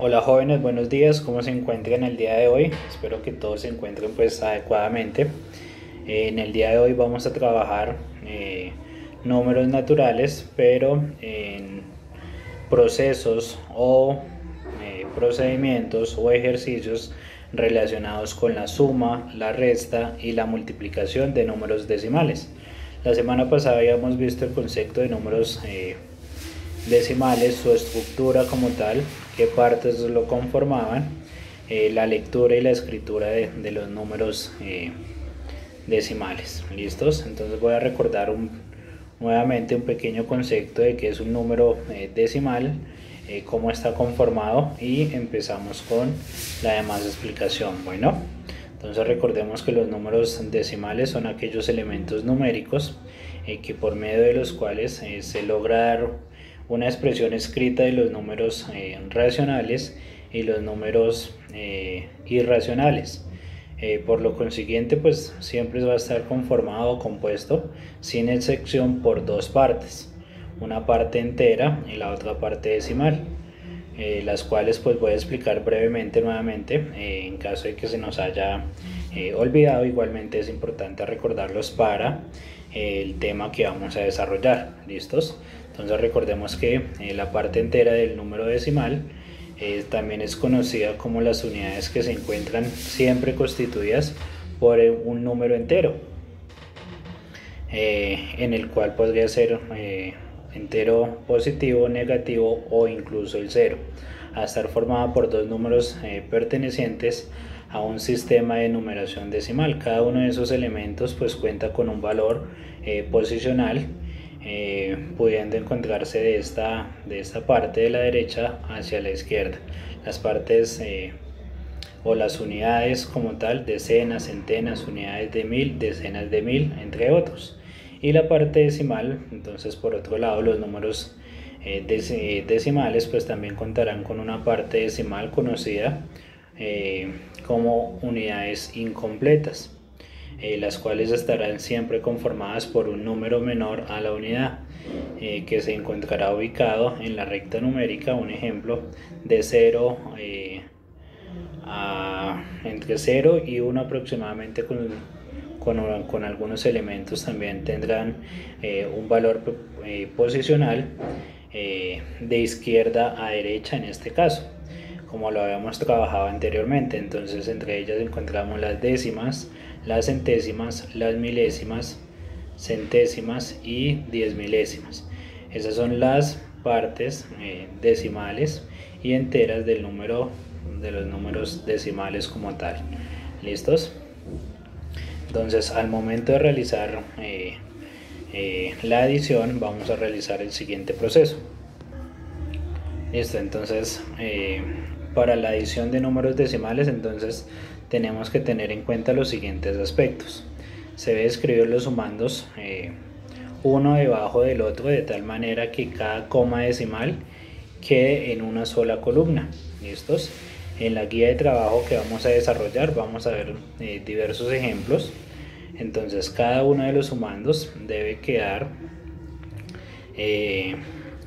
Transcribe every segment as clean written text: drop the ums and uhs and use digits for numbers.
Hola jóvenes, buenos días, ¿cómo se encuentran el día de hoy? Espero que todos se encuentren pues adecuadamente. En el día de hoy vamos a trabajar números naturales, pero en procesos o procedimientos o ejercicios relacionados con la suma, la resta y la multiplicación de números decimales. La semana pasada habíamos visto el concepto de números decimales, su estructura como tal, qué partes lo conformaban, la lectura y la escritura de los números decimales. ¿Listos? Entonces voy a recordar nuevamente un pequeño concepto de qué es un número decimal, cómo está conformado, y empezamos con la demás explicación. Bueno, entonces recordemos que los números decimales son aquellos elementos numéricos que por medio de los cuales se logra dar una expresión escrita de los números racionales y los números irracionales. Por lo consiguiente, pues siempre va a estar conformado o compuesto, sin excepción, por dos partes, una parte entera y la otra parte decimal, las cuales pues voy a explicar brevemente nuevamente en caso de que se nos haya olvidado. Igualmente es importante recordarlos para el tema que vamos a desarrollar. ¿Listos? Entonces recordemos que la parte entera del número decimal también es conocida como las unidades que se encuentran siempre constituidas por un número entero, en el cual podría ser entero positivo, negativo o incluso el cero, a estar formada por dos números pertenecientes a un sistema de numeración decimal. Cada uno de esos elementos pues cuenta con un valor posicional, pudiendo encontrarse de esta parte de la derecha hacia la izquierda. Las partes o las unidades como tal: decenas, centenas, unidades de mil, decenas de mil, entre otros. Y la parte decimal, entonces por otro lado, los números decimales pues también contarán con una parte decimal conocida como unidades incompletas, las cuales estarán siempre conformadas por un número menor a la unidad, que se encontrará ubicado en la recta numérica. Un ejemplo: de 0 entre 0 y 1 aproximadamente, con algunos elementos también tendrán un valor posicional de izquierda a derecha en este caso, como lo habíamos trabajado anteriormente. Entonces entre ellas encontramos las décimas, las centésimas, las milésimas, centésimas y 10 milésimas. Esas son las partes decimales y enteras de los números decimales como tal. ¿Listos? Entonces al momento de realizar la adición, vamos a realizar el siguiente proceso. Listo, entonces para la adición de números decimales, entonces tenemos que tener en cuenta los siguientes aspectos. Se debe escribir los sumandos uno debajo del otro, de tal manera que cada coma decimal quede en una sola columna. ¿Listos? En la guía de trabajo que vamos a desarrollar vamos a ver diversos ejemplos. Entonces cada uno de los sumandos debe quedar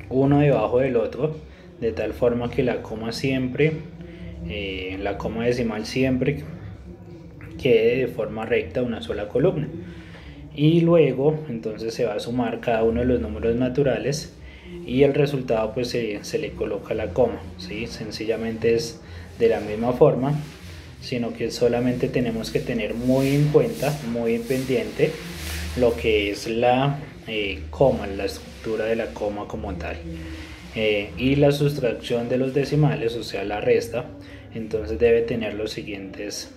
uno debajo del otro, de tal forma que la coma decimal siempre quede de forma recta una sola columna. Y luego entonces se va a sumar cada uno de los números naturales y el resultado pues se le coloca la coma, ¿sí? Sencillamente es de la misma forma, sino que solamente tenemos que tener muy en cuenta, muy pendiente, lo que es la coma, la estructura de la coma como tal, y la sustracción de los decimales, o sea la resta. Entonces debe tener los siguientes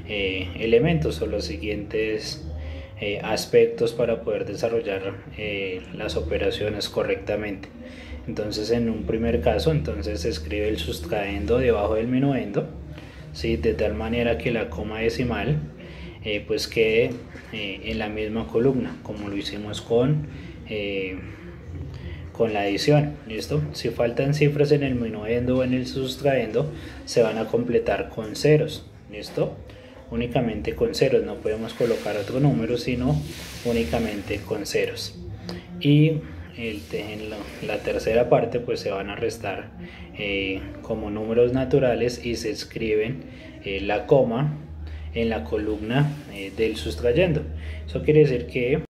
elementos o los siguientes aspectos para poder desarrollar las operaciones correctamente. Entonces en un primer caso, entonces se escribe el sustraendo debajo del minuendo, ¿sí? De tal manera que la coma decimal pues quede en la misma columna, como lo hicimos con la adición. ¿Listo? Si faltan cifras en el minuendo o en el sustraendo, se van a completar con ceros. ¿Listo? Únicamente con ceros, no podemos colocar otro número sino únicamente con ceros. Y en la tercera parte pues se van a restar como números naturales y se escriben la coma en la columna del sustrayendo. Eso quiere decir que